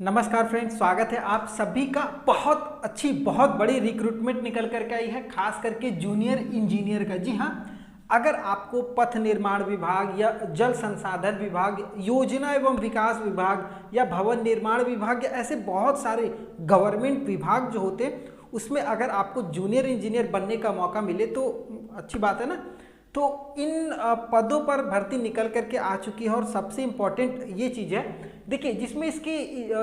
नमस्कार फ्रेंड्स, स्वागत है आप सभी का। बहुत अच्छी बहुत बड़ी रिक्रूटमेंट निकल करके आई है, खास करके जूनियर इंजीनियर का। जी हाँ, अगर आपको पथ निर्माण विभाग या जल संसाधन विभाग, योजना एवं विकास विभाग या भवन निर्माण विभाग या ऐसे बहुत सारे गवर्नमेंट विभाग जो होते हैं उसमें अगर आपको जूनियर इंजीनियर बनने का मौका मिले तो अच्छी बात है ना। तो इन पदों पर भर्ती निकल करके आ चुकी है और सबसे इम्पॉर्टेंट ये चीज़ है, देखिए, जिसमें इसकी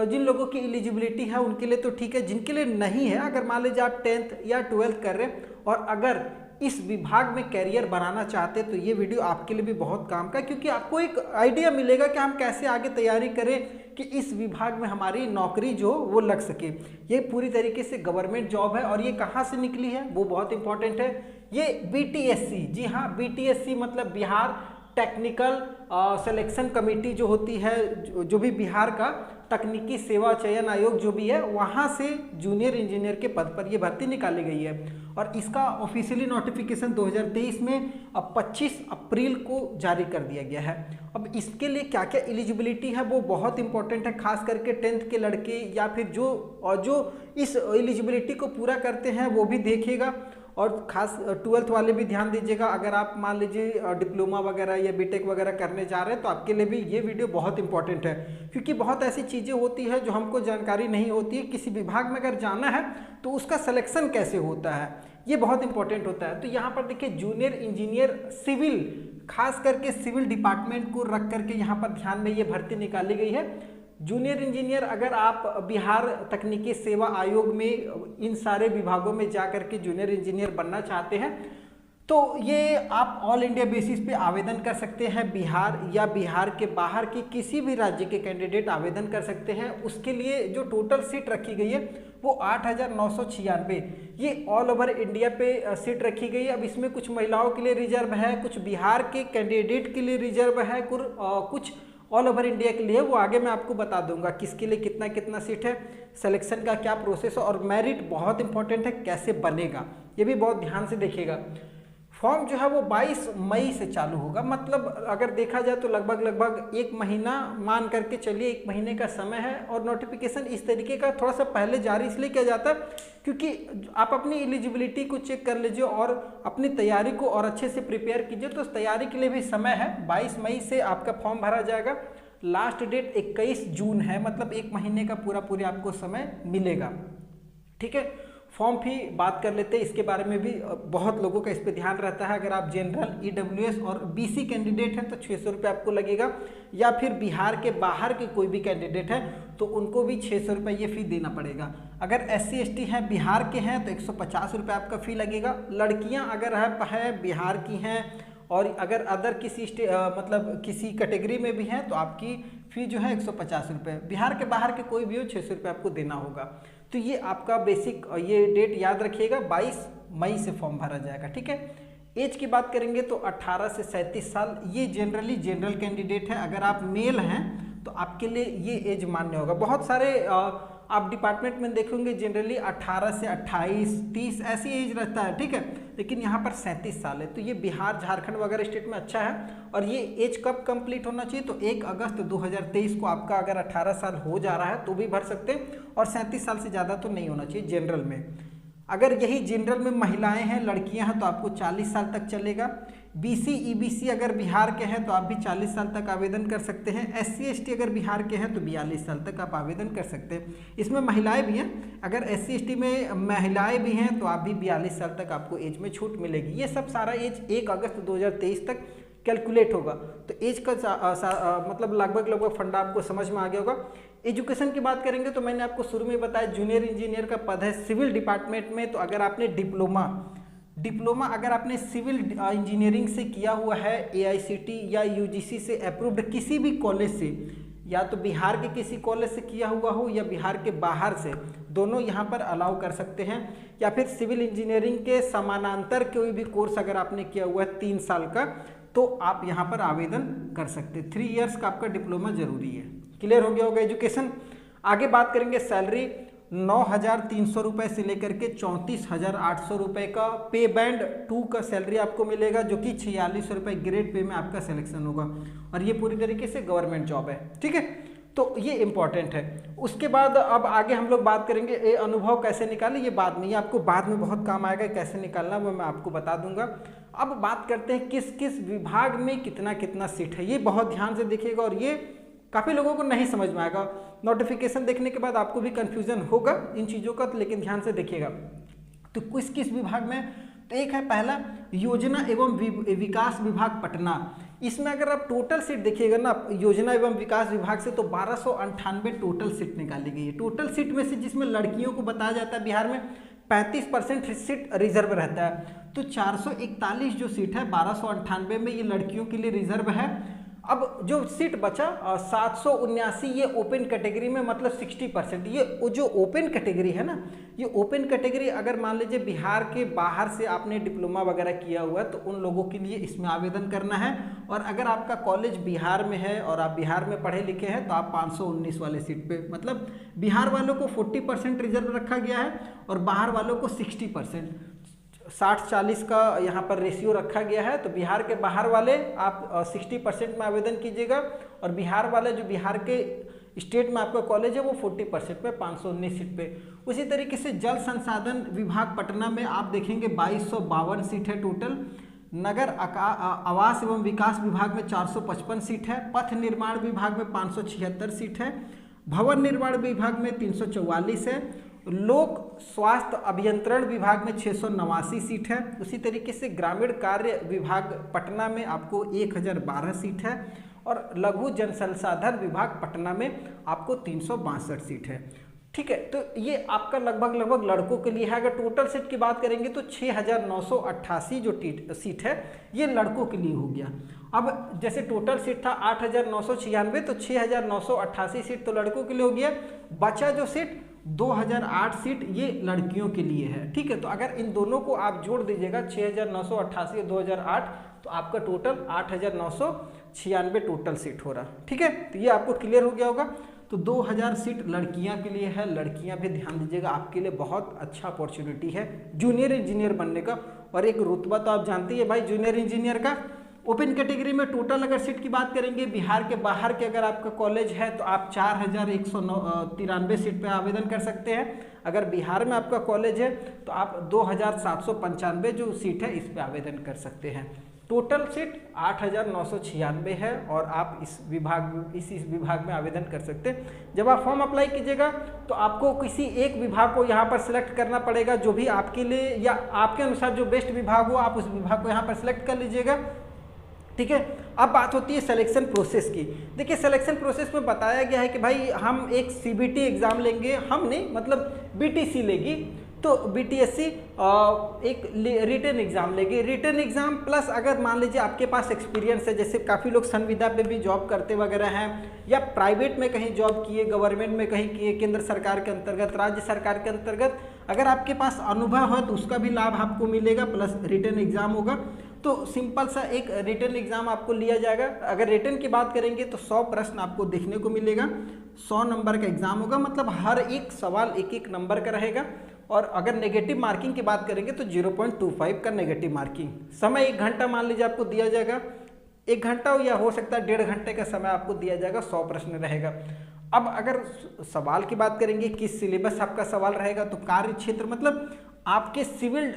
जिन लोगों की एलिजिबिलिटी है उनके लिए तो ठीक है, जिनके लिए नहीं है, अगर मान लीजिए आप 10th या 12th कर रहे हैं और अगर इस विभाग में कैरियर बनाना चाहते हैं तो ये वीडियो आपके लिए भी बहुत काम का है, क्योंकि आपको एक आइडिया मिलेगा कि हम कैसे आगे तैयारी करें कि इस विभाग में हमारी नौकरी जो वो लग सके। ये पूरी तरीके से गवर्नमेंट जॉब है और ये कहाँ से निकली है वो बहुत इंपॉर्टेंट है। ये BTSC, जी हाँ, BTSC मतलब बिहार टेक्निकल सिलेक्शन कमेटी जो होती है, जो भी बिहार का तकनीकी सेवा चयन आयोग जो भी है, वहाँ से जूनियर इंजीनियर के पद पर ये भर्ती निकाली गई है। और इसका ऑफिशियली नोटिफिकेशन 2023 में 25 अप्रैल को जारी कर दिया गया है। अब इसके लिए क्या क्या एलिजिबिलिटी है वो बहुत इंपॉर्टेंट है, खास करके 10th के लड़के या फिर जो इस एलिजिबिलिटी को पूरा करते हैं वो भी देखिएगा, और खास 12th वाले भी ध्यान दीजिएगा। अगर आप मान लीजिए डिप्लोमा वगैरह या बीटेक वगैरह करने जा रहे हैं तो आपके लिए भी ये वीडियो बहुत इंपॉर्टेंट है, क्योंकि बहुत ऐसी चीज़ें होती है जो हमको जानकारी नहीं होती है। किसी विभाग में अगर जाना है तो उसका सिलेक्शन कैसे होता है ये बहुत इंपॉर्टेंट होता है। तो यहाँ पर देखिए, जूनियर इंजीनियर सिविल, खास करके सिविल डिपार्टमेंट को रख करके यहाँ पर ध्यान में ये भर्ती निकाली गई है। जूनियर इंजीनियर, अगर आप बिहार तकनीकी सेवा आयोग में इन सारे विभागों में जा करके जूनियर इंजीनियर बनना चाहते हैं तो ये आप ऑल इंडिया बेसिस पे आवेदन कर सकते हैं। बिहार या बिहार के बाहर के किसी भी राज्य के कैंडिडेट आवेदन कर सकते हैं। उसके लिए जो टोटल सीट रखी गई है वो 8,996, ये ऑल ओवर इंडिया पे सीट रखी गई है। अब इसमें कुछ महिलाओं के लिए रिजर्व है, कुछ बिहार के कैंडिडेट के लिए रिजर्व है, कुछ ऑल ओवर इंडिया के लिए। वो आगे मैं आपको बता दूंगा किसके लिए कितना कितना सीट है, सिलेक्शन का क्या प्रोसेस है, और मेरिट बहुत इंपॉर्टेंट है कैसे बनेगा ये भी बहुत ध्यान से देखिएगा। फॉर्म जो है वो 22 मई से चालू होगा, मतलब अगर देखा जाए तो लगभग एक महीना मान करके चलिए, एक महीने का समय है। और नोटिफिकेशन इस तरीके का थोड़ा सा पहले जारी इसलिए किया जाता है क्योंकि आप अपनी एलिजिबिलिटी को चेक कर लीजिए और अपनी तैयारी को और अच्छे से प्रिपेयर कीजिए। तो उस तैयारी के लिए भी समय है, 22 मई से आपका फॉर्म भरा जाएगा। लास्ट डेट 21 जून है, मतलब एक महीने का पूरा आपको समय मिलेगा। ठीक है, फॉर्म फी बात कर लेते हैं, इसके बारे में भी बहुत लोगों का इस पर ध्यान रहता है। अगर आप जनरल, EWS और BC कैंडिडेट हैं तो 600 रुपये आपको लगेगा, या फिर बिहार के बाहर के कोई भी कैंडिडेट है तो उनको भी 600 रुपये ये फ़ी देना पड़ेगा। अगर SC ST हैं, बिहार के हैं तो 150 रुपये आपका फ़ी लगेगा। लड़कियाँ अगर है बिहार की हैं और अगर अदर किसी मतलब किसी कैटेगरी में भी हैं तो आपकी फ़ी जो है 150 रुपये। बिहार के बाहर के कोई भी हो 600 रुपये आपको देना होगा। तो ये आपका बेसिक ये डेट याद रखिएगा, 22 मई से फॉर्म भरा जाएगा। ठीक है, एज की बात करेंगे तो 18 से 37 साल, ये जनरल कैंडिडेट है। अगर आप मेल हैं तो आपके लिए ये एज मान्य होगा। बहुत सारे आप डिपार्टमेंट में देखेंगे जनरली 18 से 28, 30 ऐसी एज रहता है। ठीक है, लेकिन यहाँ पर 37 साल है, तो ये बिहार, झारखंड वगैरह स्टेट में अच्छा है। और ये एज कब कंप्लीट होना चाहिए तो 1 अगस्त 2023 को आपका अगर 18 साल हो जा रहा है तो भी भर सकते हैं, और 37 साल से ज़्यादा तो नहीं होना चाहिए जनरल में। अगर यही जनरल में महिलाएं हैं, लड़कियां हैं तो आपको 40 साल तक चलेगा। BC EBC अगर बिहार के हैं तो आप भी 40 साल तक आवेदन कर सकते हैं। SC ST अगर बिहार के हैं तो 42 साल तक आप आवेदन कर सकते हैं। इसमें महिलाएं भी हैं, अगर SC ST में महिलाएं भी हैं तो आप भी 42 साल तक आपको एज में छूट मिलेगी। ये सब सारा एज 1 अगस्त 2023 तक कैलकुलेट होगा। तो एज का मतलब लगभग फंडा आपको समझ में आ गया होगा। एजुकेशन की बात करेंगे तो मैंने आपको शुरू में बताया जूनियर इंजीनियर का पद है सिविल डिपार्टमेंट में। तो अगर आपने डिप्लोमा अगर आपने सिविल इंजीनियरिंग से किया हुआ है, AICT या UGC से अप्रूव्ड किसी भी कॉलेज से, या तो बिहार के किसी कॉलेज से किया हुआ हो या बिहार के बाहर से, दोनों यहाँ पर अलाउ कर सकते हैं। या फिर सिविल इंजीनियरिंग के समानांतर कोई भी कोर्स अगर आपने किया हुआ है 3 साल का तो आप यहाँ पर आवेदन कर सकते हैं। 3 इयर्स का आपका डिप्लोमा जरूरी है। क्लियर हो गया होगा एजुकेशन। आगे बात करेंगे सैलरी, 9,300 रुपये से लेकर के 34,800 रुपये का पे बैंड 2 का सैलरी आपको मिलेगा, जो कि 46 रुपये ग्रेड पे में आपका सिलेक्शन होगा। और ये पूरी तरीके से गवर्नमेंट जॉब है। ठीक है, तो ये इंपॉर्टेंट है। उसके बाद अब आगे हम लोग बात करेंगे ये अनुभव कैसे निकालें, ये बाद में, ये आपको बाद में बहुत काम आएगा, कैसे निकालना वो मैं आपको बता दूंगा। अब बात करते हैं किस किस विभाग में कितना कितना सीट है, ये बहुत ध्यान से देखिएगा और ये काफ़ी लोगों को नहीं समझ में आएगा। नोटिफिकेशन देखने के बाद आपको भी कन्फ्यूजन होगा इन चीज़ों का, लेकिन ध्यान से देखिएगा। तो किस किस विभाग में, तो एक है पहला योजना एवं विकास विभाग पटना। इसमें अगर आप टोटल सीट देखिएगा ना योजना एवं विकास विभाग से, तो 1298 टोटल सीट निकाली गई है। टोटल सीट में से जिसमें लड़कियों को बताया जाता है बिहार में 35% सीट रिजर्व रहता है, तो 441 जो सीट है 1298 में ये लड़कियों के लिए रिजर्व है। अब जो सीट बचा 779 ये ओपन कैटेगरी में, मतलब 60%। ये जो ओपन कैटेगरी है ना, ये ओपन कैटेगरी अगर मान लीजिए बिहार के बाहर से आपने डिप्लोमा वगैरह किया हुआ है तो उन लोगों के लिए इसमें आवेदन करना है। और अगर आपका कॉलेज बिहार में है और आप बिहार में पढ़े लिखे हैं तो आप 519 वाले सीट पे, मतलब बिहार वालों को 40% रिजर्व रखा गया है और बाहर वालों को 60%, 60-40 का यहाँ पर रेशियो रखा गया है। तो बिहार के बाहर वाले आप 60% में आवेदन कीजिएगा और बिहार वाले जो बिहार के स्टेट में आपका कॉलेज है वो 40% पे 519 सीट पे। उसी तरीके से जल संसाधन विभाग पटना में आप देखेंगे 2252 सीट है टोटल। नगर आवास एवं विकास विभाग में 455 सीट है। पथ निर्माण विभाग में 576 सीट है। भवन निर्माण विभाग में 344 है। लोक स्वास्थ्य अभियंत्रण विभाग में 689 सीट है। उसी तरीके से ग्रामीण कार्य विभाग पटना में आपको 1012 सीट है और लघु जन संसाधन विभाग पटना में आपको 362 सीट है। ठीक है, तो ये आपका लगभग लड़कों के लिए है। अगर टोटल सीट की बात करेंगे तो 6988 जो सीट है ये लड़कों के लिए हो गया। अब जैसे टोटल सीट था 8996, तो 6988 सीट तो लड़कों के लिए हो गया। बचा जो सीट 2008 सीट ये लड़कियों के लिए है। ठीक है, तो अगर इन दोनों को आप जोड़ दीजिएगा 6988 और 2008, तो आपका टोटल 8996 टोटल सीट हो रहा। ठीक है, तो ये आपको क्लियर हो गया होगा। तो 2000 सीट लड़कियां के लिए है। लड़कियां भी ध्यान दीजिएगा, आपके लिए बहुत अच्छा अपॉर्चुनिटी है जूनियर इंजीनियर बनने का। और एक रुतबा तो आप जानते ही है भाई जूनियर इंजीनियर का। ओपन कैटेगरी में टोटल अगर सीट की बात करेंगे बिहार के बाहर के अगर आपका कॉलेज है तो आप 4193 सीट पे आवेदन कर सकते हैं। अगर बिहार में आपका कॉलेज है तो आप 2795 जो सीट है इस पे आवेदन कर सकते हैं। टोटल सीट 8996 है और आप इस विभाग में आवेदन कर सकते हैं। जब आप फॉर्म अप्लाई कीजिएगा तो आपको किसी एक विभाग को यहाँ पर सिलेक्ट करना पड़ेगा, जो भी आपके लिए या आपके अनुसार जो बेस्ट विभाग हो आप उस विभाग को यहाँ पर सिलेक्ट कर लीजिएगा। ठीक है, अब बात होती है सिलेक्शन प्रोसेस की। देखिए सिलेक्शन प्रोसेस में बताया गया है कि भाई हम एक CBT एग्ज़ाम लेंगे, हम नहीं मतलब BTC लेगी, तो BTSC एक रिटन एग्ज़ाम लेगी। रिटन एग्ज़ाम प्लस अगर मान लीजिए आपके पास एक्सपीरियंस है, जैसे काफ़ी लोग संविदा पे भी जॉब करते वगैरह हैं या प्राइवेट में कहीं जॉब किए, गवर्नमेंट में कहीं किए, केंद्र सरकार के अंतर्गत, राज्य सरकार के अंतर्गत, अगर आपके पास अनुभव है तो उसका भी लाभ आपको मिलेगा, प्लस रिटन एग्ज़ाम होगा। तो सिंपल सा एक रिटन एग्ज़ाम आपको लिया जाएगा। अगर रिटन की बात करेंगे तो 100 प्रश्न आपको देखने को मिलेगा, 100 नंबर का एग्ज़ाम होगा, मतलब हर एक सवाल एक नंबर का रहेगा। और अगर नेगेटिव मार्किंग की बात करेंगे तो 0.25 का नेगेटिव मार्किंग। समय 1 घंटा मान लीजिए आपको दिया जाएगा, 1 घंटा या हो सकता है 1.5 घंटे का समय आपको दिया जाएगा, 100 प्रश्न रहेगा। अब अगर सवाल की बात करेंगे किस सिलेबस आपका सवाल रहेगा, तो कार्य क्षेत्र मतलब आपके सिविल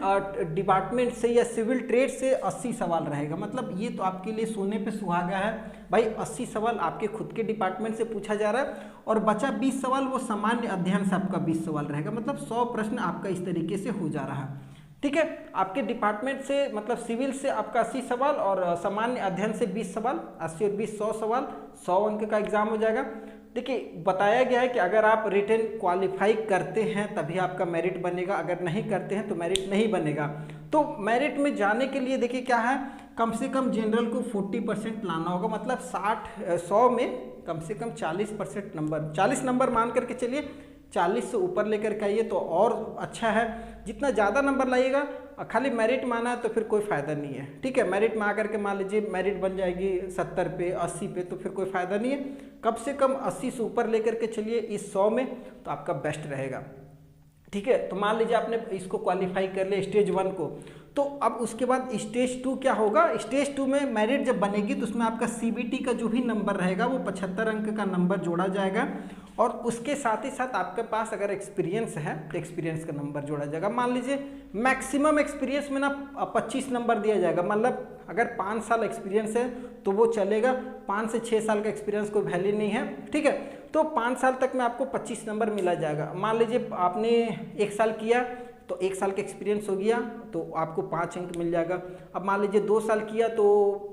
डिपार्टमेंट से या सिविल ट्रेड से 80 सवाल रहेगा। मतलब ये तो आपके लिए सोने पे सुहागा है भाई, 80 सवाल आपके खुद के डिपार्टमेंट से पूछा जा रहा है और बचा 20 सवाल वो सामान्य अध्ययन से आपका 20 सवाल रहेगा। मतलब 100 प्रश्न आपका इस तरीके से हो जा रहा है। ठीक है, आपके डिपार्टमेंट से मतलब सिविल से आपका 80 सवाल और सामान्य अध्ययन से 20 सवाल, 80 और 20 100 सवाल, 100 अंक का एग्जाम हो जाएगा। देखिए बताया गया है कि अगर आप रिटन क्वालिफाई करते हैं तभी आपका मेरिट बनेगा, अगर नहीं करते हैं तो मेरिट नहीं बनेगा। तो मेरिट में जाने के लिए देखिए क्या है, कम से कम जनरल को 40% लाना होगा, मतलब 100 में कम से कम 40% नंबर, 40 नंबर मान करके चलिए, 40 से ऊपर लेकर के आइए तो और अच्छा है। जितना ज़्यादा नंबर लाइएगा, खाली मेरिट माना है तो फिर कोई फ़ायदा नहीं है। ठीक है, मेरिट में आकर के मान लीजिए मेरिट बन जाएगी 70 पे 80 पे, तो फिर कोई फ़ायदा नहीं है। कम से कम 80 से ऊपर लेकर के चलिए इस 100 में, तो आपका बेस्ट रहेगा। ठीक है, तो मान लीजिए आपने इसको क्वालिफाई कर लिया स्टेज 1 को, तो अब उसके बाद स्टेज 2 क्या होगा। स्टेज 2 में मेरिट जब बनेगी तो उसमें आपका CBT का जो भी नंबर रहेगा वो 75 अंक का नंबर जोड़ा जाएगा और उसके साथ ही साथ आपके पास अगर एक्सपीरियंस है तो एक्सपीरियंस का नंबर जोड़ा जाएगा। मान लीजिए मैक्सिमम एक्सपीरियंस में ना 25 नंबर दिया जाएगा, मतलब अगर 5 साल एक्सपीरियंस है तो वो चलेगा, 5 से 6 साल का एक्सपीरियंस कोई वैल्यू नहीं है, ठीक है। तो 5 साल तक में आपको 25 नंबर मिला जाएगा। मान लीजिए आपने 1 साल किया तो 1 साल का एक्सपीरियंस हो गया तो आपको 5 अंक मिल जाएगा। अब मान लीजिए 2 साल किया तो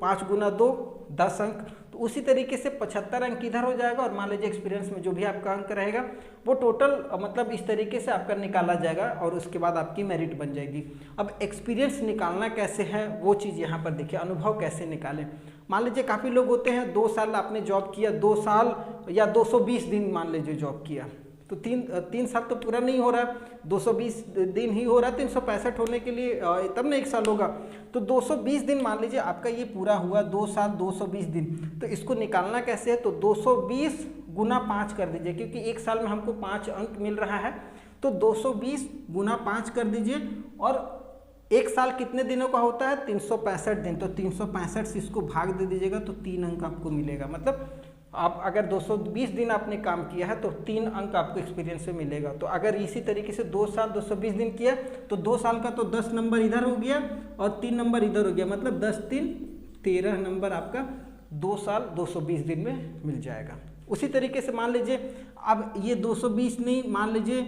5 गुना 2 10 अंक, तो उसी तरीके से 75 अंक इधर हो जाएगा। और मान लीजिए एक्सपीरियंस में जो भी आपका अंक रहेगा वो टोटल मतलब इस तरीके से आपका निकाला जाएगा और उसके बाद आपकी मेरिट बन जाएगी। अब एक्सपीरियंस निकालना कैसे है वो चीज़ यहाँ पर देखिए, अनुभव कैसे निकालें। मान लीजिए काफ़ी लोग होते हैं 2 साल आपने जॉब किया, 2 साल या 220 दिन मान लीजिए जॉब किया, तो 3 साल तो पूरा नहीं हो रहा, 220 दिन ही हो रहा है, 365 होने के लिए तब ना 1 साल होगा। तो 220 दिन मान लीजिए आपका ये पूरा हुआ, 2 साल 220 दिन। तो इसको निकालना कैसे है, तो 220 गुना 5 कर दीजिए, क्योंकि 1 साल में हमको 5 अंक मिल रहा है, तो 220 गुना 5 कर दीजिए। और 1 साल कितने दिनों का होता है, 365 दिन, तो 365 से इसको भाग दे दीजिएगा तो 3 अंक आपको मिलेगा। मतलब आप अगर 220 दिन आपने काम किया है तो 3 अंक आपको एक्सपीरियंस में मिलेगा। तो अगर इसी तरीके से 2 साल 220 दिन किया तो 2 साल का तो 10 नंबर इधर हो गया और 3 नंबर इधर हो गया, मतलब 10 3 13 नंबर आपका 2 साल 220 दिन में मिल जाएगा। उसी तरीके से मान लीजिए अब ये 220 नहीं, मान लीजिए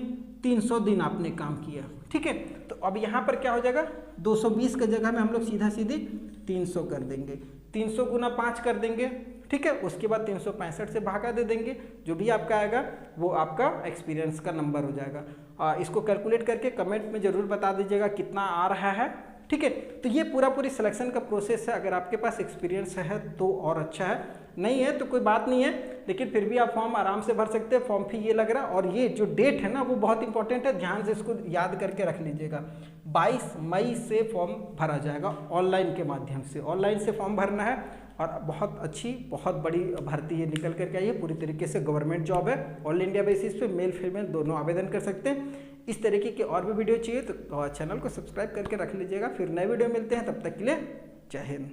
300 दिन आपने काम किया, ठीक है। तो अब यहाँ पर क्या हो जाएगा, 220 की जगह में हम लोग सीधा सीधी 300 कर देंगे, 300 गुना 5 कर देंगे, ठीक है। उसके बाद 365 से भागा दे देंगे, जो भी आपका आएगा वो आपका एक्सपीरियंस का नंबर हो जाएगा। इसको कैलकुलेट करके कमेंट में ज़रूर बता दीजिएगा कितना आ रहा है, ठीक है। तो ये पूरी सिलेक्शन का प्रोसेस है। अगर आपके पास एक्सपीरियंस है तो और अच्छा है, नहीं है तो कोई बात नहीं है, लेकिन फिर भी आप फॉर्म आराम से भर सकते हैं। फॉर्म फी ये लग रहा है, और ये जो डेट है ना वो बहुत इंपॉर्टेंट है, ध्यान से इसको याद करके रख लीजिएगा। 22 मई से फॉर्म भरा जाएगा ऑनलाइन के माध्यम से, ऑनलाइन से फॉर्म भरना है। और बहुत अच्छी बहुत बड़ी भर्ती है निकल करके आई है, पूरी तरीके से गवर्नमेंट जॉब है, ऑल इंडिया बेसिस पे मेल फीमेल दोनों आवेदन कर सकते हैं। इस तरीके के और भी वीडियो चाहिए तो चैनल को सब्सक्राइब करके रख लीजिएगा। फिर नए वीडियो मिलते हैं, तब तक के लिए जय हिंद।